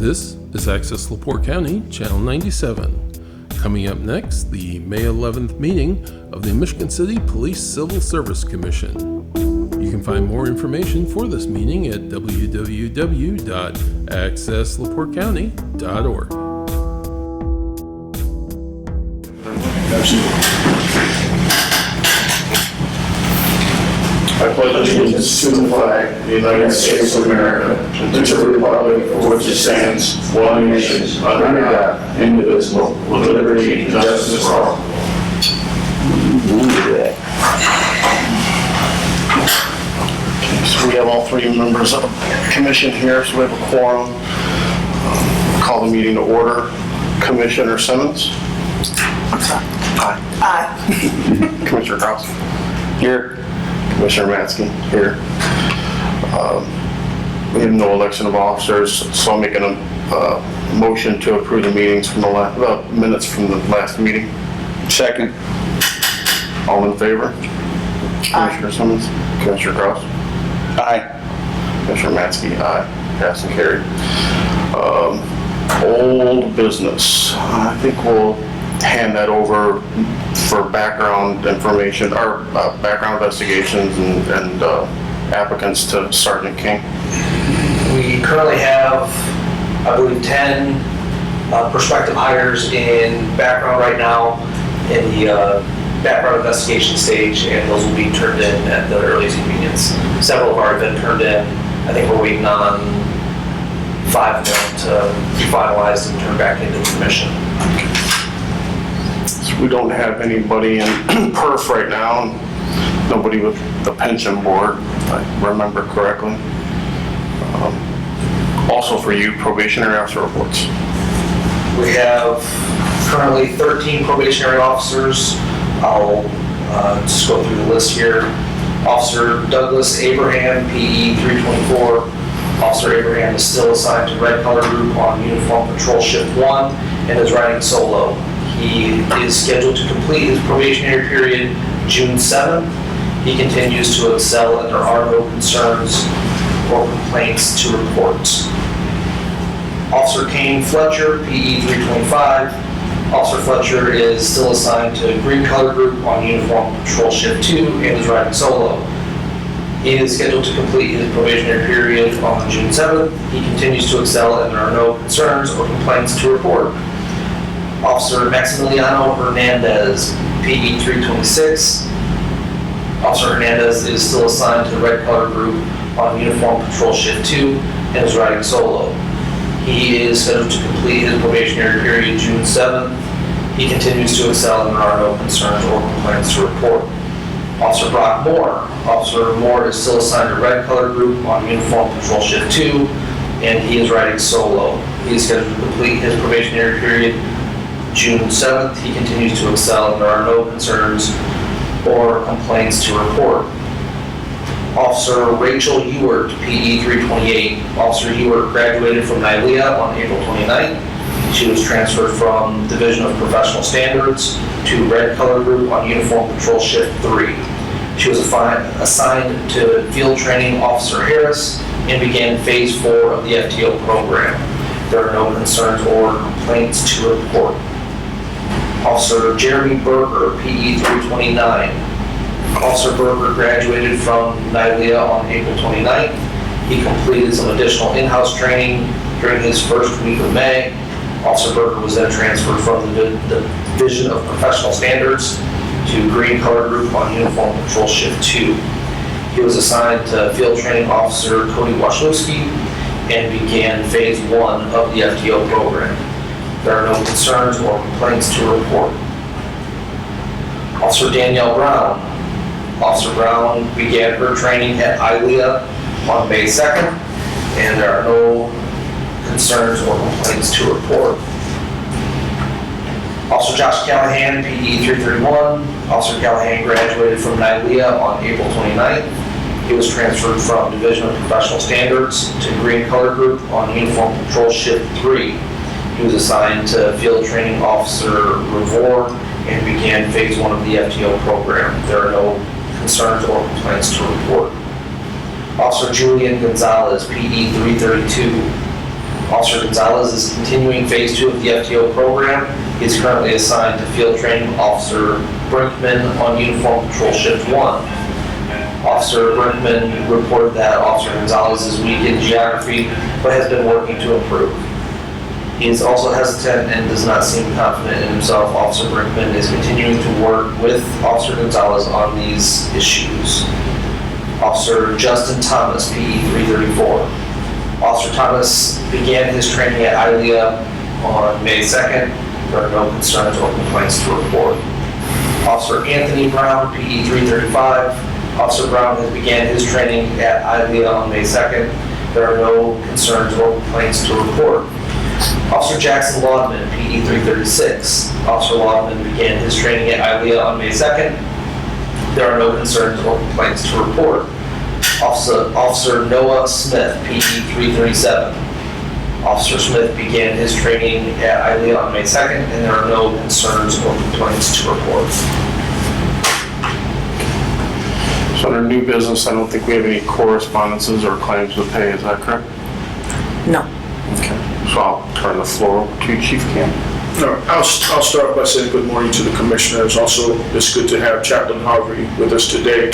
This is Access LaPorte County, Channel 97. Coming up next, the May 11th meeting of the Michigan City Police Civil Service Commission. You can find more information for this meeting at www.accesslaportecounty.org. I pledge allegiance to the flag of the United States of America and to the republic for which it stands, one nation, under God, indivisible, with liberty and justice for all. So we have all three members of the commission here, so we have a quorum. Call the meeting to order. Commissioner Simmons? Aye. Aye. Commissioner Krause? Here. Commissioner Matzke here. We have no election of officers, so I'm making a motion to approve the minutes from the last meeting. Second. All in favor? Commissioner Simmons? Commissioner Krause? Aye. Commissioner Matzke? Aye. Pass and carried. Old business. I think we'll hand that over for background information, or background investigations and applicants to Sergeant King. We currently have, I believe, 10 prospective hires in background right now in the background investigation stage, and those will be turned in at the earliest convenience. Several have already been turned in. I think we're waiting on 5 of them to be finalized and turned back into the commission. We don't have anybody in perf right now, nobody with the pension board, if I remember correctly. Also for you, probationary officer reports. We have currently 13 probationary officers. I'll just go through the list here. Officer Douglas Abraham, PE 324. Officer Abraham is still assigned to Red Color Group on Uniform Patrol Shift 1 and is riding solo. He is scheduled to complete his probationary period June 7th. He continues to excel and there are no concerns or complaints to report. Officer Kane Fletcher, PE 325. Officer Fletcher is still assigned to Green Color Group on Uniform Patrol Shift 2 and is riding solo. He is scheduled to complete his probationary period on June 7th. He continues to excel and there are no concerns or complaints to report. Officer Maximiliano Hernandez, PE 326. Officer Hernandez is still assigned to the Red Color Group on Uniform Patrol Shift 2 and is riding solo. He is scheduled to complete his probationary period June 7th. He continues to excel and there are no concerns or complaints to report. Officer Brock Moore. Officer Moore is still assigned to Red Color Group on Uniform Patrol Shift 2 and he is riding solo. He is scheduled to complete his probationary period June 7th, he continues to excel and there are no concerns or complaints to report. Officer Rachel Ewert, PE 328. Officer Ewert graduated from NYLEA on April 29th. She was transferred from Division of Professional Standards to Red Color Group on Uniform Patrol Shift 3. She was assigned to Field Training Officer Harris and began Phase 4 of the FTO program. There are no concerns or complaints to report. Officer Jeremy Berger, PE 329. Officer Berger graduated from NYLEA on April 29th. He completed some additional in-house training during his first week of May. Officer Berger was then transferred from the Division of Professional Standards to Green Color Group on Uniform Patrol Shift 2. He was assigned to Field Training Officer Cody Wachlowski and began Phase 1 of the FTO program. There are no concerns or complaints to report. Officer Danielle Brown. Officer Brown began her training at ILEA on May 2nd, and there are no concerns or complaints to report. Officer Josh Callahan, PE 331. Officer Callahan graduated from NYLEA on April 29th. He was transferred from Division of Professional Standards to Green Color Group on Uniform Patrol Shift 3. He was assigned to Field Training Officer Revore and began Phase 1 of the FTO program. There are no concerns or complaints to report. Officer Julian Gonzalez, PE 332. Officer Gonzalez is continuing phase 2 of the FTO program. He is currently assigned to field training Officer Brinkman on uniform patrol shift 1. Officer Brinkman reported that Officer Gonzalez is weak in geography, but has been working to improve. He is also hesitant and does not seem confident in himself. Officer Brinkman is continuing to work with Officer Gonzalez on these issues. Officer Justin Thomas, PE 334. Officer Thomas began his training at ILEA on May 2nd. There are no concerns or complaints to report. Officer Anthony Brown, PE 335. Officer Brown has began his training at ILEA on May 2nd. There are no concerns or complaints to report. Officer Jackson Laudman, PE 336. Officer Laudman began his training at ILEA on May 2nd. There are no concerns or complaints to report. Officer Noah Smith, PE 337. Officer Smith began his training at ILEA on May 2nd, and there are no concerns or complaints to report. So under new business, I don't think we have any correspondences or claims to pay, is that correct? No. Okay. So I'll turn the floor over to Chief Cam. No, I'll start by saying good morning to the commissioners. Also, it's good to have Chaplain Harvey with us today.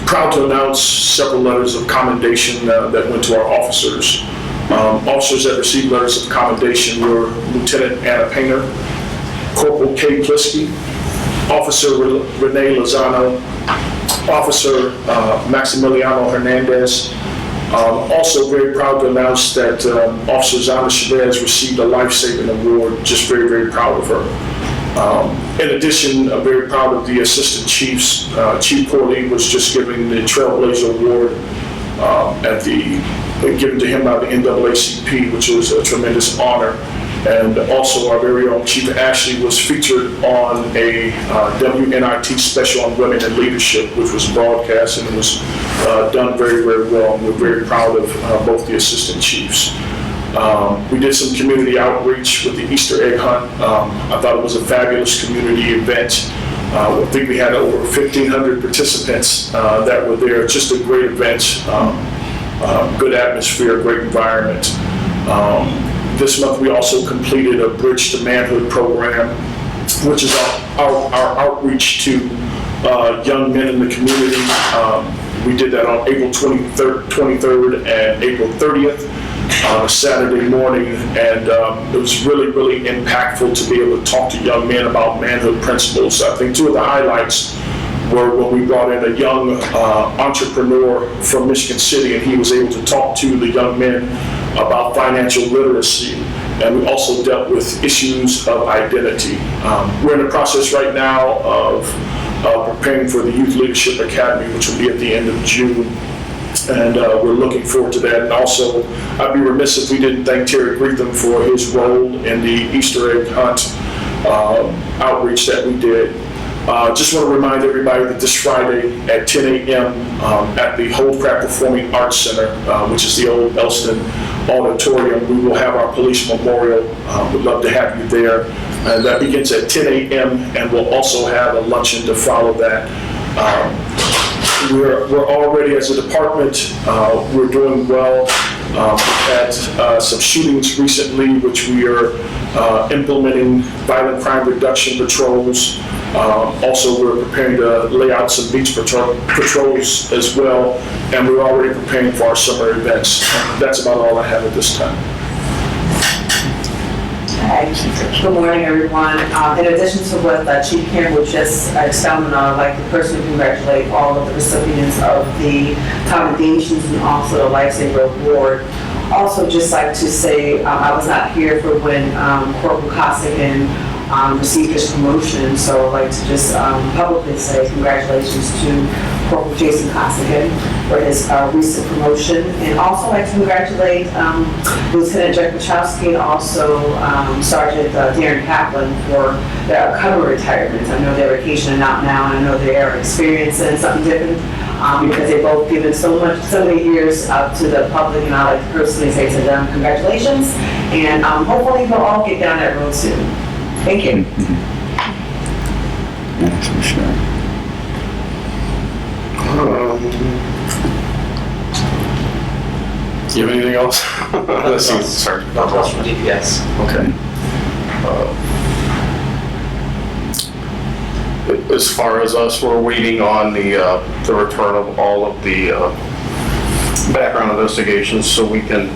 Proud to announce several letters of commendation that went to our officers. Officers that received letters of commendation were Lieutenant Anna Painter, Corporal Kay Plisky, Officer Renee Lozano, Officer Maximiliano Hernandez. Also very proud to announce that Officer Zana Chavez received a life-saving award. Just very, very proud of her. In addition, I'm very proud of the assistant chiefs. Chief Corley was just given the Trailblazer Award given to him by the NAACP, which was a tremendous honor. And also our very own Chief Ashley was featured on a WNIT special on women in leadership, which was broadcast and it was done very, very well. And we're very proud of both the assistant chiefs. We did some community outreach with the Easter egg hunt. I thought it was a fabulous community event. I think we had over 1,500 participants that were there. Just a great event, good atmosphere, great environment. This month we also completed a Bridge to Manhood program, which is our outreach to young men in the community. We did that on April 23rd and April 30th. Saturday morning, and it was really, really impactful to be able to talk to young men about manhood principles. I think two of the highlights were when we brought in a young entrepreneur from Michigan City, and he was able to talk to the young men about financial literacy, and we also dealt with issues of identity. We're in the process right now of preparing for the Youth Leadership Academy, which will be at the end of June. And we're looking forward to that. And also, I'd be remiss if we didn't thank Terry Greetham for his role in the Easter egg hunt outreach that we did. Just want to remind everybody that this Friday at 10 a.m. At the Holdcraft Performing Arts Center, which is the old Elston Auditorium, we will have our police memorial. We'd love to have you there. And that begins at 10 a.m. and we'll also have a luncheon to follow that. We're already, as a department, we're doing well. We've had some shootings recently, which we are implementing violent crime reduction patrols. Also, we're preparing to lay out some beach patrols as well, and we're already preparing for our summer events. That's about all I have at this time. Hi. Good morning, everyone. In addition to what Chief Campbell just expounded on, I'd like to personally congratulate all of the recipients of the commendations and also the Lifesaver Award. Also, just like to say, I was not here for when Corporal Costigan received his promotion, so I'd like to just publicly say congratulations to Corporal Jason Costigan for his recent promotion, and also like to congratulate Lieutenant Jack Wachowski and also Sergeant Darren Kaplan for their upcoming retirement. I know they're vacationing out now, and I know they are experiencing something different because they've both given so many years out to the public, and I'd like to personally say to them, congratulations, and hopefully we'll all get down that road soon. Thank you. Thanks for sharing. You have anything else? Let's see, sorry. Nothing else from DPS. Okay. As far as us, we're waiting on the return of all of the background investigations so we can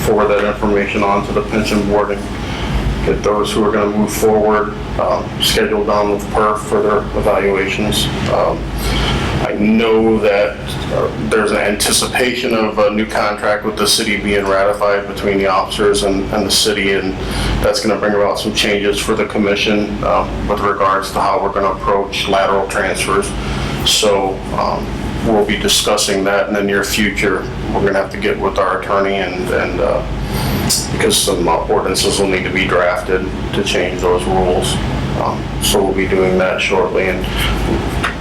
forward that information on to the pension board and get those who are going to move forward scheduled down with PERF for their evaluations. I know that there's an anticipation of a new contract with the city being ratified between the officers and the city, and that's going to bring about some changes for the commission with regards to how we're going to approach lateral transfers. So we'll be discussing that in the near future. We're going to have to get with our attorney and because some ordinances will need to be drafted to change those rules. So we'll be doing that shortly, and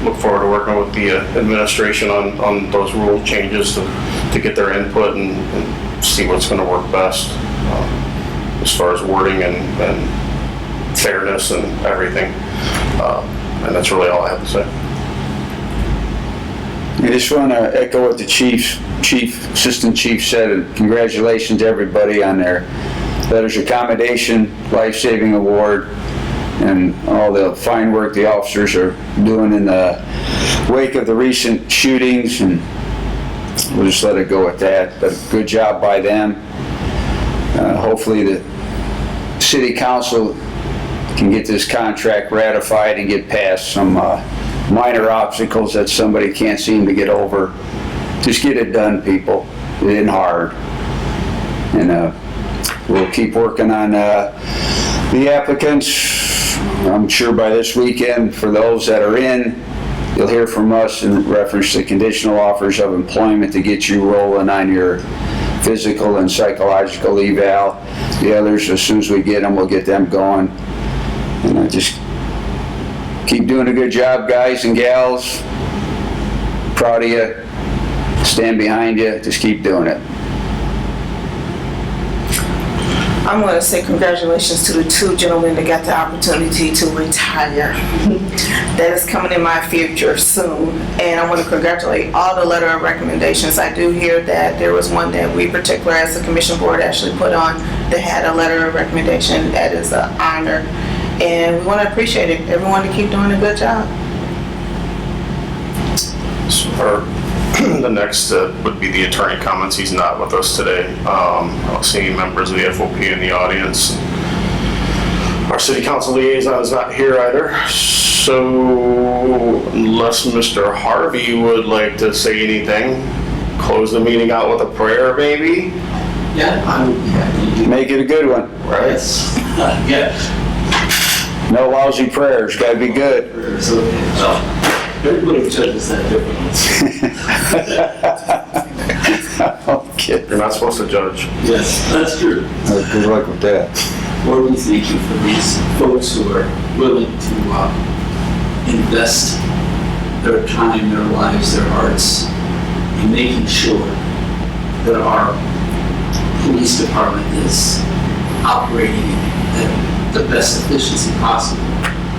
look forward to working with the administration on those rule changes to get their input and see what's going to work best as far as wording and fairness and everything. And that's really all I have to say. I just want to echo what the assistant chief said, and congratulations to everybody on their letters of commendation, life-saving award, and all the fine work the officers are doing in the wake of the recent shootings, and we'll just let it go at that. But good job by them. Hopefully the city council can get this contract ratified and get past some minor obstacles that somebody can't seem to get over. Just get it done, people. It isn't hard. And we'll keep working on the applicants. I'm sure by this weekend, for those that are in, you'll hear from us in reference to conditional offers of employment to get you rolling on your physical and psychological eval. The others, as soon as we get them, we'll get them going. And just keep doing a good job, guys and gals. Proud of you. Stand behind you. Just keep doing it. I'm going to say congratulations to the two gentlemen that got the opportunity to retire. That is coming in my future soon. And I want to congratulate all the letter of recommendations. I do hear that there was one that we particular as the commission board actually put on that had a letter of recommendation. That is an honor. And we want to appreciate it. Everyone to keep doing a good job. So the next would be the attorney comments. He's not with us today. I don't see any members of the FOP in the audience. Our city council liaison is not here either. So unless Mr. Harvey would like to say anything, close the meeting out with a prayer maybe? Yeah, I would be happy to. Make it a good one. Right? Yes. Yes. No lousy prayers. Got to be good. So, everybody judges that differently. Okay. You're not supposed to judge. Yes, that's true. Good luck with that. Lord, we thank you for these folks who are willing to invest their time, their lives, their hearts in making sure that our police department is operating at the best efficiency possible,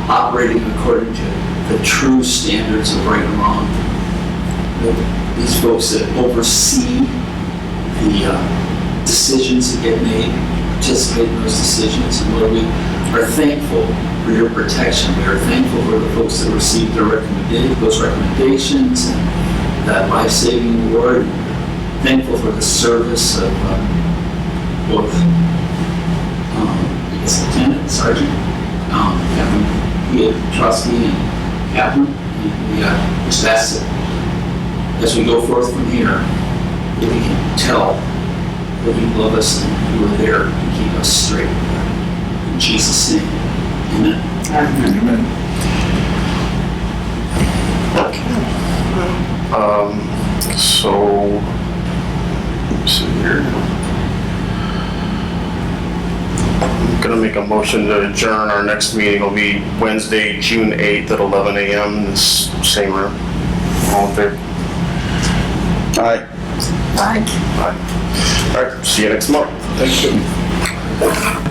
operating according to the true standards of right and wrong. These folks that oversee the decisions that get made, participate in those decisions, and Lord, we are thankful for your protection. We are thankful for the folks that received those recommendations and that life-saving award. Thankful for the service of both Lieutenant, Sergeant, Captain, Trustee, and Captain. We just ask that as we go forth from here, that we can tell that you love us and you are there to keep us straight. In Jesus' name, amen. So, let's see here. I'm gonna make a motion to adjourn. Our next meeting will be Wednesday, June 8th at 11 a.m. in this same room. All in favor? Aye. Bye. Aye. All right, see you next month. Thank you.